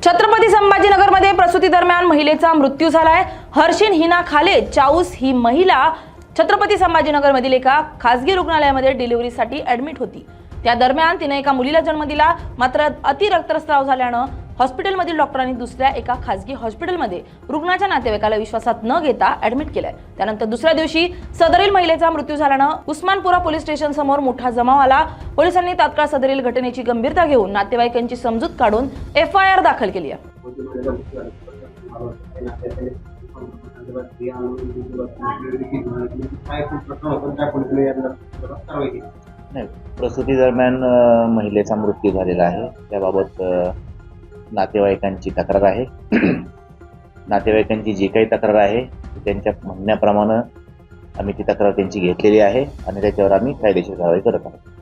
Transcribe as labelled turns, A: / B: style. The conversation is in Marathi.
A: छत्रपती संभाजीनगरमध्ये प्रसूती दरम्यान महिलेचा मृत्यू झालाय। हर्षिन हिना खाले चाऊस ही महिला छत्रपती संभाजीनगरमधील एका खासगी रुग्णालयामध्ये डिलिव्हरीसाठी ऍडमिट होती। त्या दरम्यान तिने एका मुलीला जन्म दिला, मात्र अति रक्तस्राव झाल्यानं हॉस्पिटलमधील डॉक्टरांनी दुसऱ्या एका खासगी हॉस्पिटलमध्ये रुग्णाच्या नातेवाईकाला विश्वासात न घेता ऍडमिट केलंय। त्यानंतर दुसऱ्या दिवशी सदरील महिलेचा मृत्यू झाल्यानं उस्मानपुरा पोलीस स्टेशन समोर मोठा जमाव आला। पोलिसांनी तात्काळ सदरील घटनेची गंभीरता घेऊन नातेवाईकांची समजूत काढून FIR दाखल केली आहे।
B: नाही, प्रसूती दरम्यान महिलेचा मृत्यू झालेला आहे। त्याबाबत नातेवाईकांची तक्रार आहे। नातेवाईकांची जी काही तक्रार आहे त्यांच्या म्हणण्याप्रमाणे आम्ही ती तक्रार त्यांची घेतलेली आहे आणि त्याच्यावर आम्ही कायदेशीर कारवाई करत आहोत।